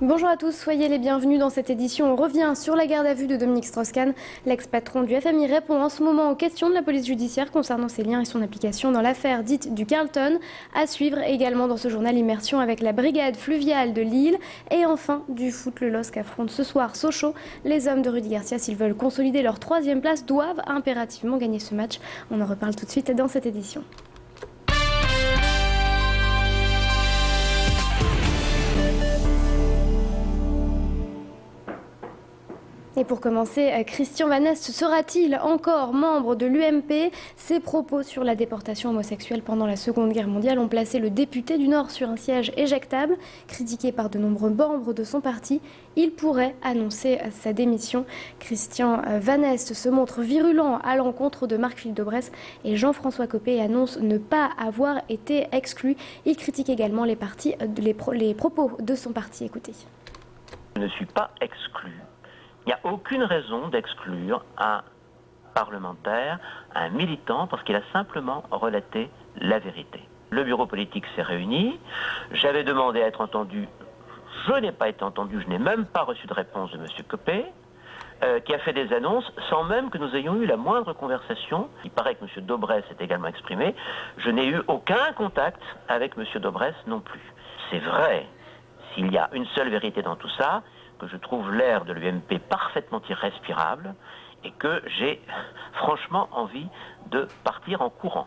Bonjour à tous, soyez les bienvenus dans cette édition. On revient sur la garde à vue de Dominique Strauss-Kahn. L'ex-patron du FMI répond en ce moment aux questions de la police judiciaire concernant ses liens et son implication dans l'affaire dite du Carlton. À suivre également dans ce journal, immersion avec la brigade fluviale de Lille. Et enfin, du foot, le LOSC affronte ce soir Sochaux. Les hommes de Rudy Garcia, s'ils veulent consolider leur 3e place, doivent impérativement gagner ce match. On en reparle tout de suite dans cette édition. Et pour commencer, Christian Vanneste sera-t-il encore membre de l'UMP? Ses propos sur la déportation homosexuelle pendant la Seconde Guerre mondiale ont placé le député du Nord sur un siège éjectable. Critiqué par de nombreux membres de son parti, il pourrait annoncer sa démission. Christian Vanneste se montre virulent à l'encontre de Marc-Philippe Daubresse et Jean-François Copé et annonce ne pas avoir été exclu. Il critique également les propos de son parti. Écoutez. Je ne suis pas exclu. Il n'y a aucune raison d'exclure un parlementaire, un militant, parce qu'il a simplement relaté la vérité. Le bureau politique s'est réuni, j'avais demandé à être entendu, je n'ai pas été entendu, je n'ai même pas reçu de réponse de M. Copé, qui a fait des annonces sans même que nous ayons eu la moindre conversation. Il paraît que M. Daubresse s'est également exprimé. Je n'ai eu aucun contact avec M. Daubresse non plus. C'est vrai, s'il y a une seule vérité dans tout ça, que je trouve l'air de l'UMP parfaitement irrespirable et que j'ai franchement envie de partir en courant.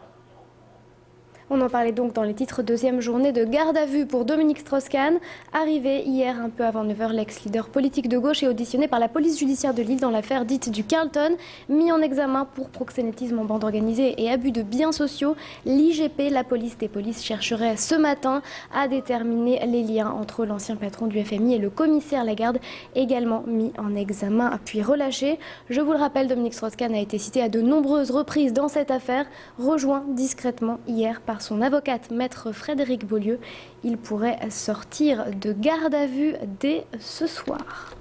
On en parlait donc dans les titres. Deuxième journée de garde à vue pour Dominique Strauss-Kahn. Arrivé hier un peu avant 9h, l'ex-leader politique de gauche est auditionné par la police judiciaire de Lille dans l'affaire dite du Carlton. Mis en examen pour proxénétisme en bande organisée et abus de biens sociaux, l'IGP, la police des polices, chercherait ce matin à déterminer les liens entre l'ancien patron du FMI et le commissaire Lagarde, également mis en examen puis relâché. Je vous le rappelle, Dominique Strauss-Kahn a été cité à de nombreuses reprises dans cette affaire, rejoint discrètement hier par son avocate, maître Frédéric Beaulieu. Il pourrait sortir de garde à vue dès ce soir.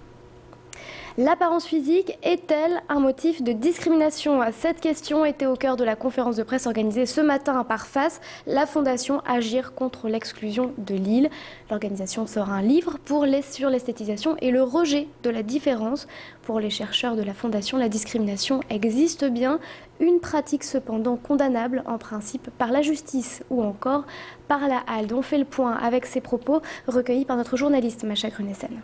L'apparence physique est-elle un motif de discrimination? Cette question était au cœur de la conférence de presse organisée ce matin par FACE, la fondation Agir contre l'exclusion de Lille. L'organisation sort un livre sur l'esthétisation et le rejet de la différence. Pour les chercheurs de la fondation, la discrimination existe bien, une pratique cependant condamnable en principe par la justice ou encore par la HALDE. On fait le point avec ces propos recueillis par notre journaliste Macha Grunessen.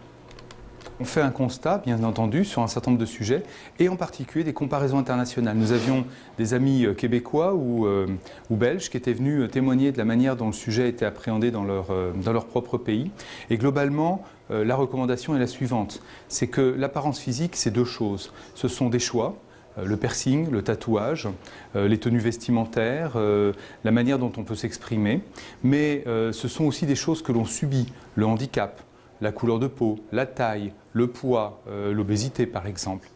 On fait un constat, bien entendu, sur un certain nombre de sujets, et en particulier des comparaisons internationales. Nous avions des amis québécois ou belges qui étaient venus témoigner de la manière dont le sujet a été appréhendé dans leur propre pays. Et globalement, la recommandation est la suivante. C'est que l'apparence physique, c'est deux choses. Ce sont des choix. Le piercing, le tatouage, les tenues vestimentaires, la manière dont on peut s'exprimer. Mais ce sont aussi des choses que l'on subit, le handicap, la couleur de peau, la taille, le poids, l'obésité par exemple.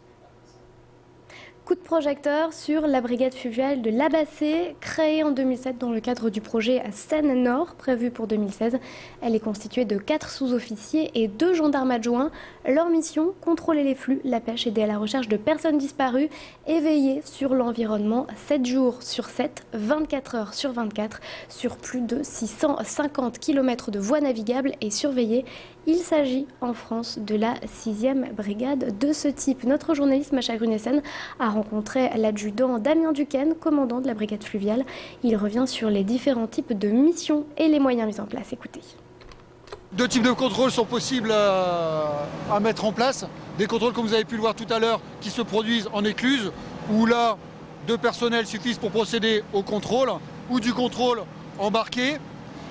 Coup de projecteur sur la brigade fluviale de l'Abassé, créée en 2007 dans le cadre du projet Seine-Nord, prévu pour 2016. Elle est constituée de 4 sous-officiers et 2 gendarmes adjoints. Leur mission, contrôler les flux, la pêche, aider à la recherche de personnes disparues et veiller sur l'environnement 7 jours sur 7, 24 heures sur 24, sur plus de 650 km de voies navigables et surveillées. Il s'agit en France de la 6e brigade de ce type. Notre journaliste Macha Grunessen a rencontré l'adjudant Damien Duquesne, commandant de la brigade fluviale. Il revient sur les différents types de missions et les moyens mis en place. Écoutez. 2 types de contrôles sont possibles à mettre en place. Des contrôles, comme vous avez pu le voir tout à l'heure, qui se produisent en écluse, où là, 2 personnels suffisent pour procéder au contrôle, ou du contrôle embarqué,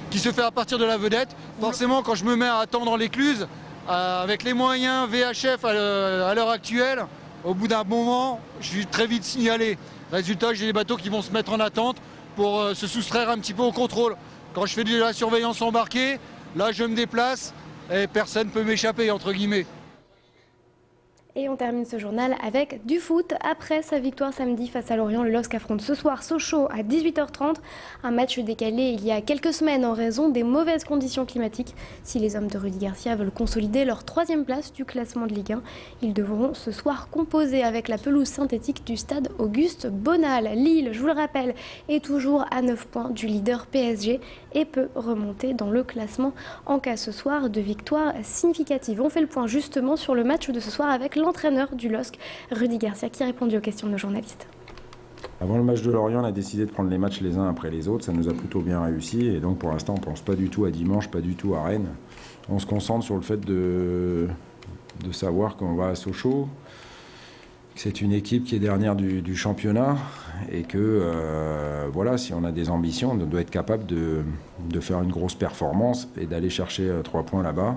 qui se fait à partir de la vedette. Forcément, quand je me mets à attendre l'écluse, avec les moyens VHF à l'heure actuelle, au bout d'un moment, je suis très vite signalé. Résultat, j'ai des bateaux qui vont se mettre en attente pour se soustraire un petit peu au contrôle. Quand je fais de la surveillance embarquée, là je me déplace et personne ne peut m'échapper, entre guillemets. Et on termine ce journal avec du foot. Après sa victoire samedi face à Lorient, le LOSC affronte ce soir Sochaux à 18h30. Un match décalé il y a quelques semaines en raison des mauvaises conditions climatiques. Si les hommes de Rudy Garcia veulent consolider leur 3e place du classement de Ligue 1, ils devront ce soir composer avec la pelouse synthétique du stade Auguste Bonal. Lille, je vous le rappelle, est toujours à 9 points du leader PSG et peut remonter dans le classement en cas ce soir de victoire significative. On fait le point justement sur le match de ce soir avec l'entraîneur du LOSC, Rudy Garcia, qui a répondu aux questions de nos journalistes. Avant le match de Lorient, on a décidé de prendre les matchs les uns après les autres. Ça nous a plutôt bien réussi. Et donc pour l'instant, on ne pense pas du tout à dimanche, pas du tout à Rennes. On se concentre sur le fait de savoir qu'on va à Sochaux. C'est une équipe qui est dernière du championnat. Et que voilà, si on a des ambitions, on doit être capable de faire une grosse performance et d'aller chercher 3 points là-bas.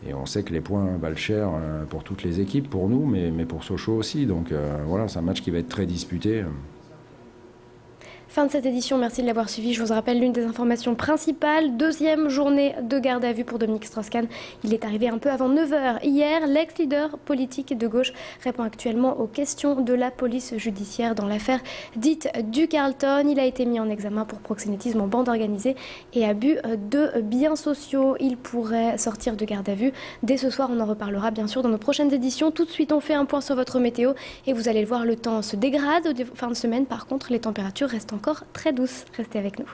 Et on sait que les points valent cher pour toutes les équipes, pour nous, mais pour Sochaux aussi. Donc voilà, c'est un match qui va être très disputé. Fin de cette édition, merci de l'avoir suivi. Je vous rappelle l'une des informations principales. 2e journée de garde à vue pour Dominique Strauss-Kahn. Il est arrivé un peu avant 9h hier. L'ex-leader politique de gauche répond actuellement aux questions de la police judiciaire dans l'affaire dite du Carlton. Il a été mis en examen pour proxénétisme en bande organisée et abus de biens sociaux. Il pourrait sortir de garde à vue dès ce soir. On en reparlera bien sûr dans nos prochaines éditions. Tout de suite, on fait un point sur votre météo et vous allez le voir, le temps se dégrade. Fin de semaine, par contre, les températures restent encore très douces. Restez avec nous.